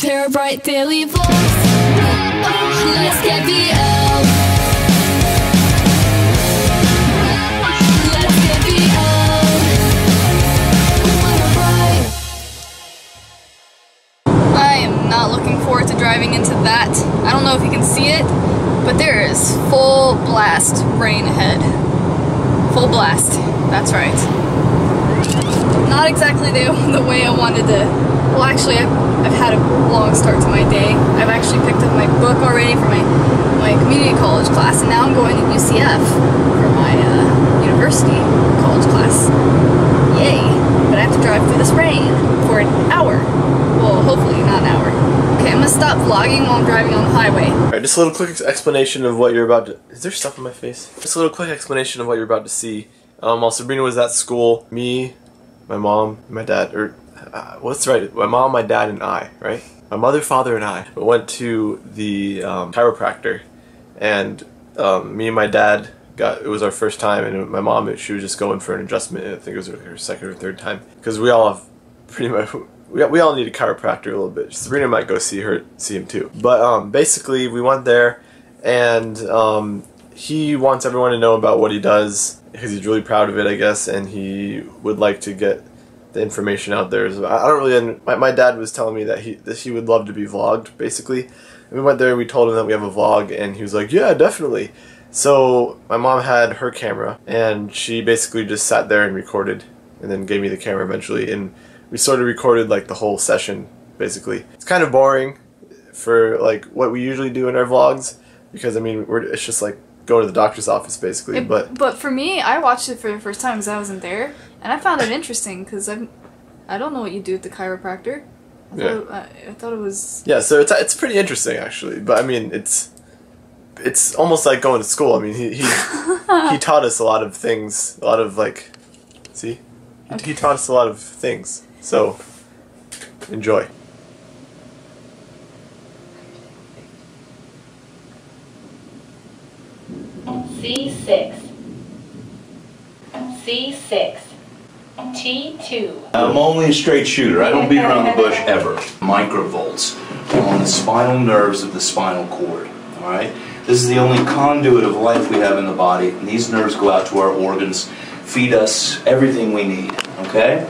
pair of bright daily vlogs. Let's get BL. Let's get BL. I am not looking forward to driving into that. I don't know if you can see it, but there is full blast rain ahead. Full blast. That's right. Not exactly the way I wanted to. Well, actually, I've had a long start to my day. I've actually picked up my book already for my community college class, and now I'm going to UCF for my university college class. Yay! But I have to drive through this rain for an hour. Well, hopefully not an hour. Okay, I'm gonna stop vlogging while I'm driving on the highway. Alright, just a little quick explanation of what you're about to... Is there stuff on my face? Just a little quick explanation of what you're about to see. While Sabrina was at school, me, my mom, my dad, what's right? My mom, my dad, and I, right? My mother, father, and I went to the chiropractor, and me and my dad it was our first time, and my mom, she was just going for an adjustment. I think it was her second or third time, because we all have pretty much, we all need a chiropractor a little bit. Sabrina might go see him too. But basically, we went there, and he wants everyone to know about what he does, because he's really proud of it, I guess, and he would like to get the information out there. I don't really. My dad was telling me that he would love to be vlogged, basically. And we went there and we told him that we have a vlog, and he was like, "Yeah, definitely." So my mom had her camera, and she basically just sat there and recorded, and then gave me the camera eventually, and we sort of recorded like the whole session, basically. It's kind of boring for like what we usually do in our vlogs, because I mean it's just like go to the doctor's office basically. But for me, I watched it for the first time because I wasn't there, and I found it interesting because I don't know what you do with the chiropractor. I thought it was... Yeah, so it's pretty interesting actually, but I mean it's almost like going to school. I mean he taught us a lot of things, a lot of like, see? He taught us a lot of things, so enjoy. C6, C6, T2. I'm only a straight shooter. I don't beat around the bush ever. Microvolts on the spinal nerves of the spinal cord. All right. This is the only conduit of life we have in the body, and these nerves go out to our organs, feed us everything we need. Okay,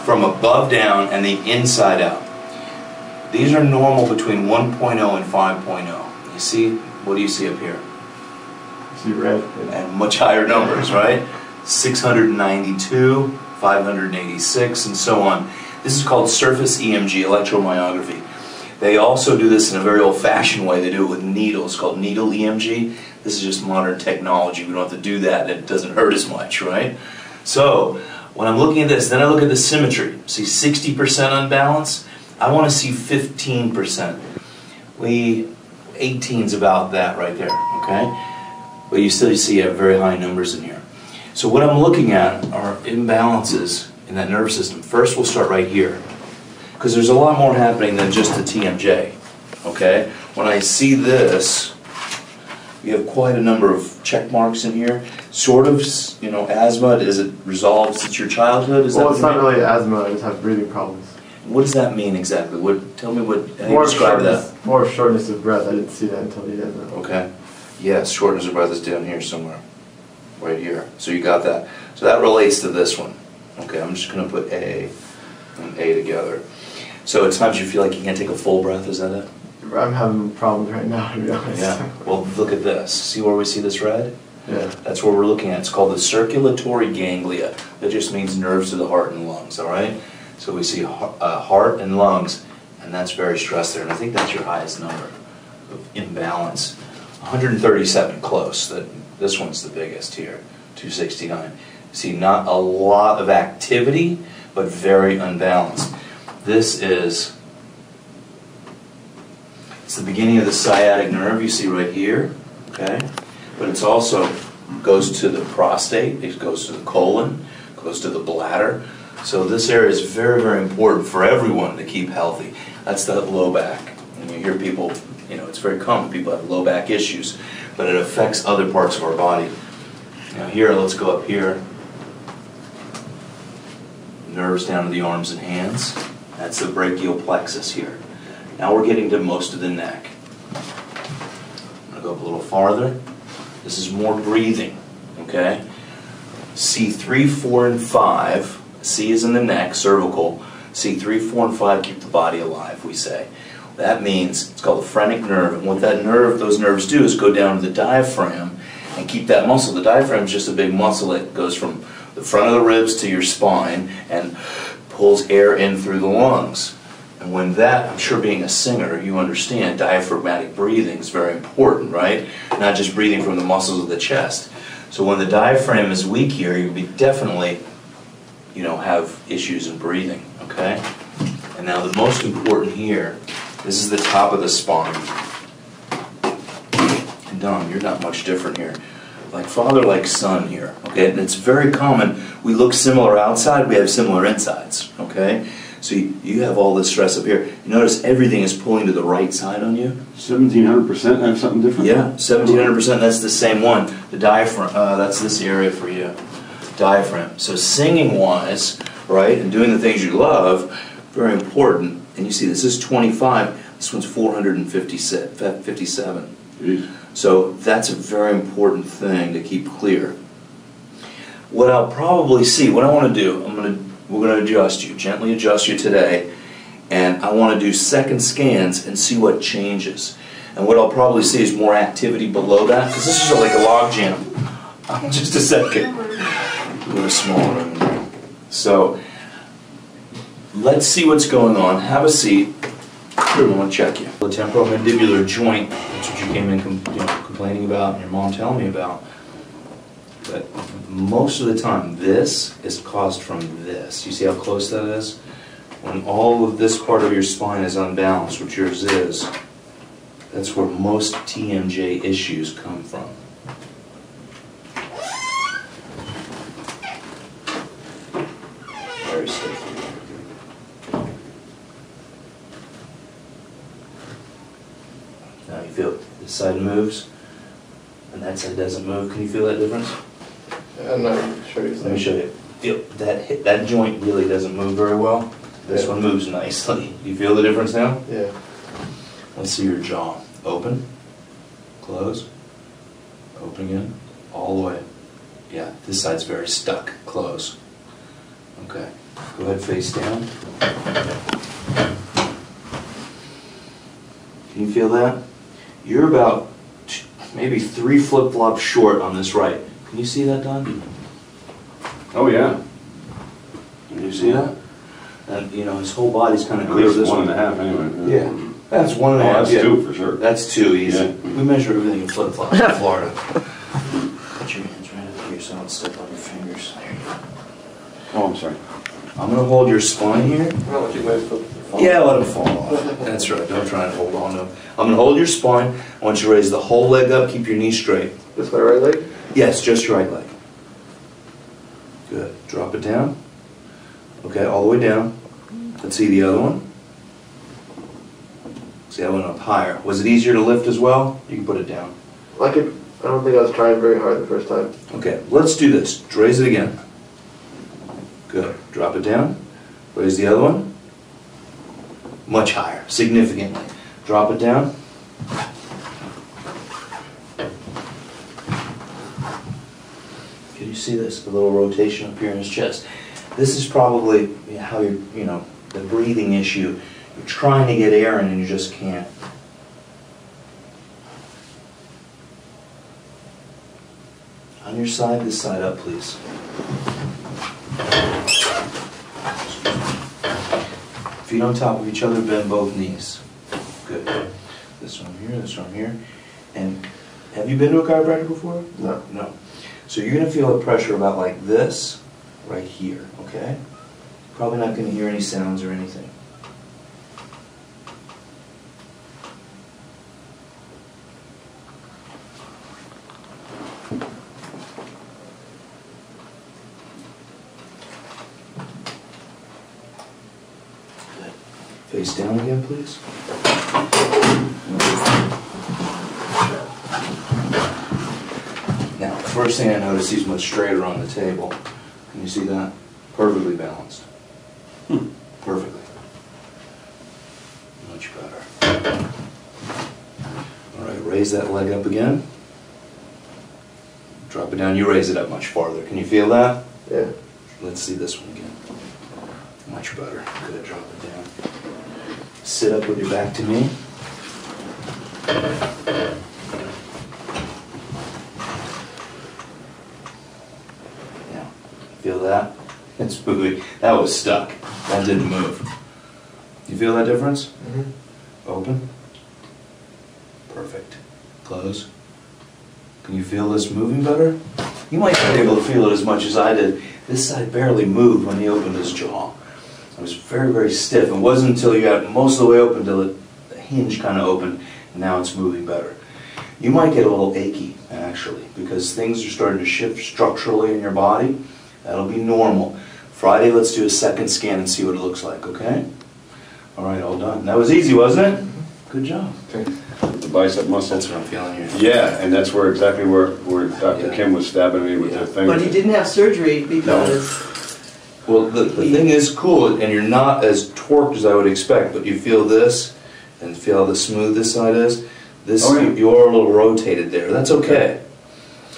from above down and the inside out. These are normal between 1.0 and 5.0. You see? What do you see up here? Red. And much higher numbers, right? 692, 586, and so on. This is called surface EMG, electromyography. They also do this in a very old-fashioned way. They do it with needles, called needle EMG. This is just modern technology. We don't have to do that, and it doesn't hurt as much, right? So, when I'm looking at this, then I look at the symmetry. See 60% unbalance? I want to see 15%. 18's about that right there, okay? But you still see very high numbers in here. So what I'm looking at are imbalances in that nerve system. First we'll start right here, because there's a lot more happening than just the TMJ. Okay? When I see this, you have quite a number of check marks in here. Sort of, you know, asthma. Is it resolved since your childhood? Well, it's not really asthma. I just have breathing problems. What does that mean exactly? Tell me how you describe that. More shortness of breath. I didn't see that until you did that. Okay. Yes, shortness of breath is down here somewhere. Right here. So you got that. So that relates to this one. Okay, I'm just going to put A and A together. So at times you feel like you can't take a full breath, is that it? I'm having problems right now, to be honest. Yeah. Well, look at this. See where we see this red? Yeah. That's what we're looking at. It's called the circulatory ganglia. That just means nerves to the heart and lungs, all right? So we see heart and lungs, and that's very stressed there. And I think that's your highest number of imbalance. 137, close. This one's the biggest here, 269. See, not a lot of activity, but very unbalanced. This is, it's the beginning of the sciatic nerve you see right here, okay? But it's also goes to the prostate, it goes to the colon, goes to the bladder. So this area is very, very important for everyone to keep healthy. That's the low back. And you hear people, you know, it's very common, people have low back issues, but it affects other parts of our body. Now here, let's go up here. Nerves down to the arms and hands. That's the brachial plexus here. Now we're getting to most of the neck. I'm going to go up a little farther. This is more breathing, okay? C3, 4, and 5. C is in the neck, cervical. C3, 4, and 5 keep the body alive, we say. That means it's called the phrenic nerve, and what those nerves do is go down to the diaphragm and keep that muscle. The diaphragm is just a big muscle that goes from the front of the ribs to your spine and pulls air in through the lungs. And when that, I'm sure being a singer, you understand diaphragmatic breathing is very important, right? Not just breathing from the muscles of the chest. So when the diaphragm is weak here, you'll be definitely, have issues in breathing, okay? And now the most important here, this is the top of the spine. And Don, you're not much different here. Like father, like son here, okay? And it's very common. We look similar outside, we have similar insides, okay? So you have all this stress up here. You notice everything is pulling to the right side on you? 1700%, I have something different? Yeah, 1700%, that's the same one. The diaphragm, that's this area for you. Diaphragm. So singing-wise, right, and doing the things you love, very important. And you see, this is 25, this one's 457. Jeez. So that's a very important thing to keep clear. What I'll probably see, what I want to do, we're going to adjust you, gently adjust you today, and I want to do second scans and see what changes. And what I'll probably see is more activity below that, because this is like a log jam. Just a second. A little smaller. So, let's see what's going on. Have a seat. Here, we want to check you. The temporomandibular joint, that's what you came in complaining about, and your mom telling me about. But most of the time, this is caused from this. You see how close that is? When all of this part of your spine is unbalanced, which yours is, that's where most TMJ issues come from. Very stiff. Now you feel this side moves, and that side doesn't move. Can you feel that difference? I'm not sure. Let me show you. Feel that joint really doesn't move very well. This one moves nicely. You feel the difference now? Yeah. Let's see your jaw. Open, close, open again, all the way. Yeah, this side's very stuck. Close. Okay. Go ahead, face down. Can you feel that? You're about maybe 3 flip-flops short on this right. Can you see that, Don? Oh, yeah. Can you see that? And, his whole body's kind of At clear least this 1.5 anyway. Yeah. That's 1.5. That's yeah. 2 for sure. That's 2 easy. Yeah. We measure everything in flip-flops in Florida. Put your hands right up here so I don't step on your fingers. There you go. Oh, I'm sorry. I'm going to hold your spine here. I'll let you guys put the phone. Yeah, let him fall off. That's right. Don't try and hold on to him. I'm going to hold your spine. I want you to raise the whole leg up. Keep your knee straight. This my right leg? Yes, just your right leg. Good. Drop it down. Okay, all the way down. Let's see the other one. See, I went up higher. Was it easier to lift as well? You can put it down. I don't think I was trying very hard the first time. Okay, let's do this. Raise it again. Good. Drop it down. Raise the other one. Much higher, significantly. Drop it down. Can you see this? The little rotation up here in his chest. This is probably how you're, the breathing issue. You're trying to get air in and you just can't. On your side, this side up, please. Feet on top of each other, bend both knees. Good. This one here, this one here. And have you been to a chiropractor before? No. No. So you're going to feel the pressure about like this, right here, okay? Probably not going to hear any sounds or anything. Good. Face down again, please. Now, the first thing I notice, he's much straighter on the table. Can you see that? Perfectly balanced. Perfectly. Much better. Raise that leg up again. Drop it down. You raise it up much farther. Can you feel that? Yeah. Let's see this one again. Much better. Good. Drop it down. Sit up with your back to me. Yeah. Feel that? It's moving. That was stuck. That didn't move. You feel that difference? Mm-hmm. Open. Perfect. Close. Can you feel this moving better? You might not be able to feel it as much as I did. This side barely moved when he opened his jaw. It was very, very stiff. It wasn't until you got most of the way open till the hinge kind of opened, and now it's moving better. You might get a little achy, actually, because things are starting to shift structurally in your body. That'll be normal. Friday, let's do a second scan and see what it looks like, okay? All right, all done. That was easy, wasn't it? Good job. The bicep muscle. That's what I'm feeling here. Yeah, and that's where exactly where Dr. Kim was stabbing me with the thing. But he didn't have surgery because... Well, the thing is cool, and you're not as torqued as I would expect, but you feel this, and feel how smooth this side is. This, you are a little rotated there. That's okay.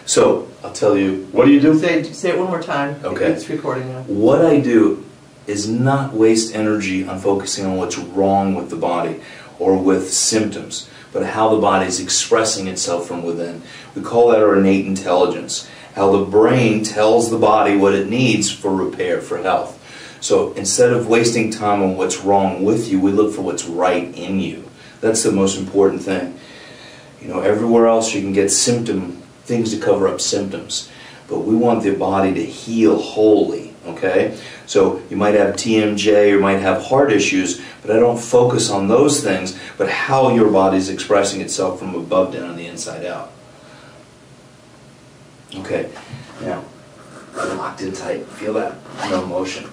So, I'll tell you. What do you do? Say it one more time. Okay. It's recording now. What I do is not waste energy on focusing on what's wrong with the body or with symptoms, but how the body is expressing itself from within. We call that our innate intelligence. How the brain tells the body what it needs for repair, for health. So instead of wasting time on what's wrong with you, we look for what's right in you. That's the most important thing. You know, everywhere else you can get things to cover up symptoms. But we want the body to heal wholly, okay? So you might have TMJ, or you might have heart issues, but I don't focus on those things, but how your body's expressing itself from above down on the inside out. Okay, now, locked in tight. Feel that? No motion.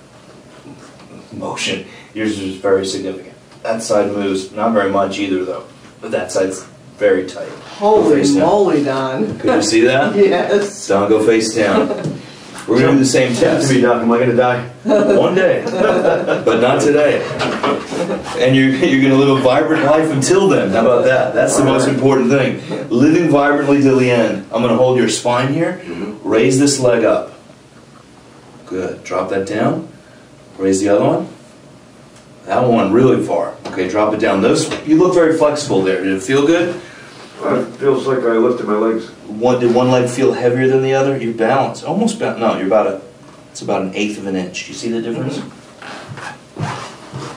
Motion. Yours is very significant. That side moves, not very much either though, but that side's very tight. Holy moly, Don. Could you see that? Yes. Don, go face down. We're going to do the same test. Doc, am I going to die? One day, but not today. And you're going to live a vibrant life until then. How about that? That's the most important thing. Living vibrantly till the end. I'm going to hold your spine here. Raise this leg up. Good. Drop that down. Raise the other one. That one really far. Okay, drop it down. You look very flexible there. Did it feel good? It feels like I lifted my legs. Did one leg feel heavier than the other? You're balanced. Almost balanced. No, you're it's about 1/8 of an inch. You see the difference?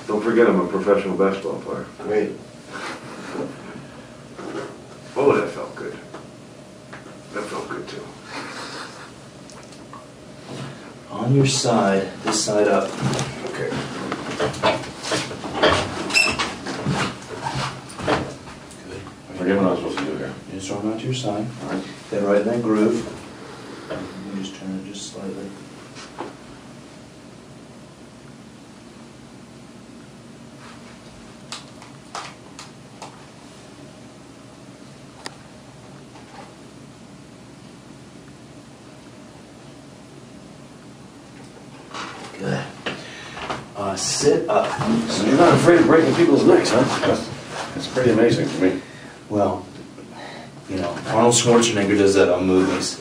Don't forget I'm a professional basketball player. Great. Oh, that felt good. That felt good too. On your side, this side up. Okay. Forget what I was supposed to do here. You just arm out to your side. Get right in that groove. You just turn it just slightly. Good. Sit up. So you're not afraid of breaking people's necks, huh? That's pretty amazing to me. Well, you know, Arnold Schwarzenegger does that on movies.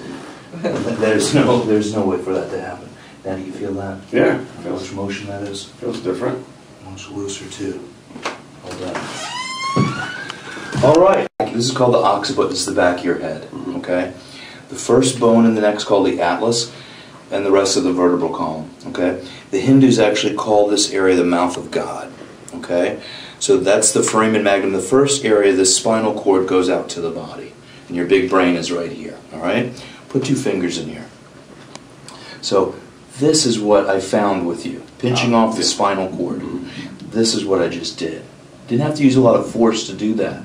There's no way for that to happen. Now, do you feel that? Yeah. How much motion that is? Feels different. Much looser too. Hold on. All right. This is called the occiput. This is the back of your head. Okay. The first bone in the neck is called the atlas, and the rest of the vertebral column. Okay. The Hindus actually call this area the mouth of God. Okay. So that's the foramen magnum. The first area, the spinal cord goes out to the body, and your big brain is right here. All right. Put 2 fingers in here. So this is what I found with you, pinching off the spinal cord. This is what I just did. Didn't have to use a lot of force to do that.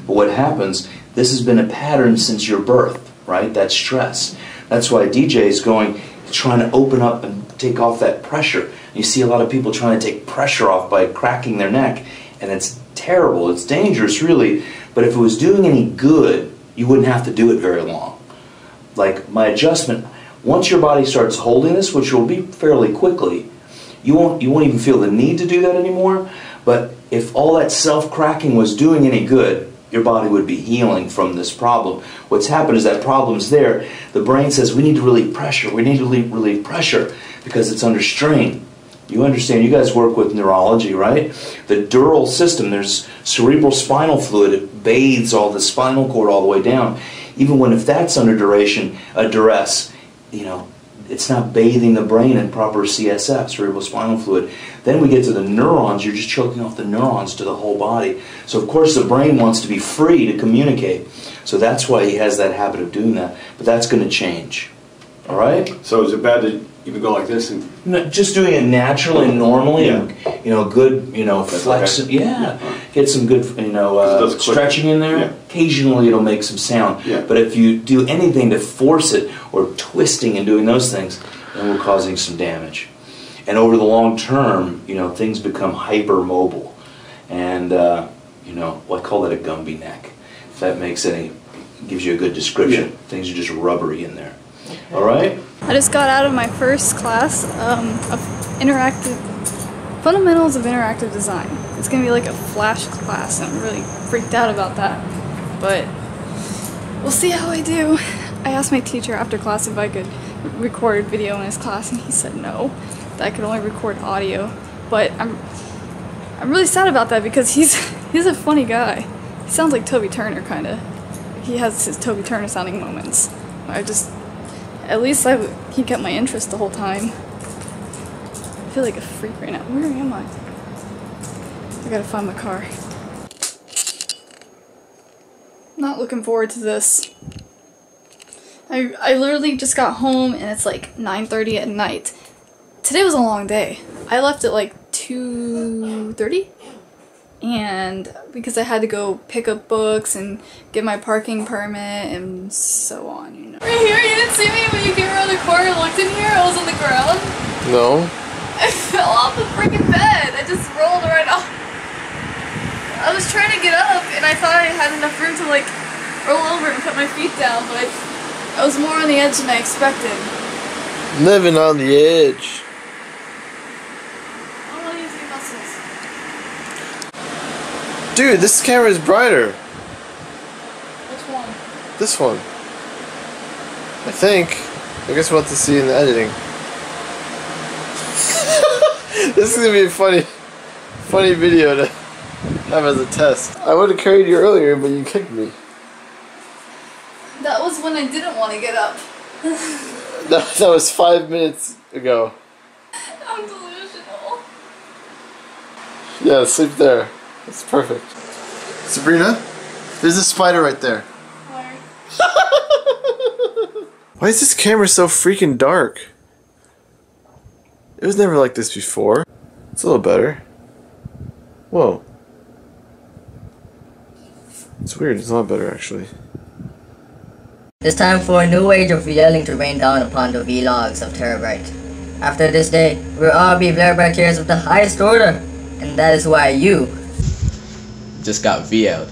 But what happens, this has been a pattern since your birth, right? That stress. That's why DJ is trying to open up and take off that pressure. You see a lot of people trying to take pressure off by cracking their neck, and it's terrible. It's dangerous, really. But if it was doing any good, you wouldn't have to do it very long. Like my adjustment, once your body starts holding this, which will be fairly quickly, you won't even feel the need to do that anymore. But if all that self-cracking was doing any good, your body would be healing from this problem. What's happened is that problem's there. The brain says we need to relieve pressure. We need to relieve pressure because it's under strain. You understand, you guys work with neurology, right? The dural system, there's cerebral spinal fluid. It bathes all the spinal cord all the way down. Even when if that's under duress, you know, it's not bathing the brain in proper CSF, cerebral spinal fluid. Then we get to the neurons. You're just choking off the neurons to the whole body. So of course the brain wants to be free to communicate. So that's why he has that habit of doing that. But that's going to change. All right? So is it bad to even go like this? And No, just doing it naturally and normally, Yeah. and, you know, good, you know, flex. okay. Yeah, get some good, you know, It does click. stretching in there. Yeah. Occasionally, it'll make some sound. Yeah. But if you do anything to force it or twisting and doing those things, then we're causing some damage. And over the long term, you know, things become hypermobile, and you know, I call that a Gumby neck. If that makes any, gives you a good description. Yeah. Things are just rubbery in there. All right. I just got out of my first class of fundamentals of interactive design. It's gonna be like a flash class, and I'm really freaked out about that. But we'll see how I do. I asked my teacher after class if I could record video in his class, and he said no, that I could only record audio. But I'm really sad about that because he's a funny guy. He sounds like Toby Turner, kind of. He has his Toby Turner sounding moments. At least he kept my interest the whole time. I feel like a freak right now. Where am I? I gotta find my car. Not looking forward to this. I literally just got home and it's like 9:30 at night. Today was a long day. I left at like 2:30, and because I had to go pick up books and get my parking permit and so on, you know. Right here, you didn't see me when you came around the corner and looked in here? I was on the ground. No. I fell off the freaking bed. I just rolled right off. I was trying to get up and I thought I had enough room to like roll over and put my feet down, but I was more on the edge than I expected. Living on the edge. I don't want to use any muscles. Dude, this camera is brighter. Which one? This one. I think. I guess we'll have to see in the editing. This is gonna be a funny video to have as a test. I would have carried you earlier, but you kicked me. That was when I didn't want to get up. That was 5 minutes ago. I'm delusional. Yeah, sleep there. That's perfect. Sabrina, there's a spider right there. Where? Why is this camera so freaking dark? It was never like this before. It's a little better. Whoa. It's weird, it's not better actually. It's time for a new age of yelling to rain down upon the vlogs of Terabyte. After this day, we'll all be Terabyte of the highest order, and that is why you just got V out.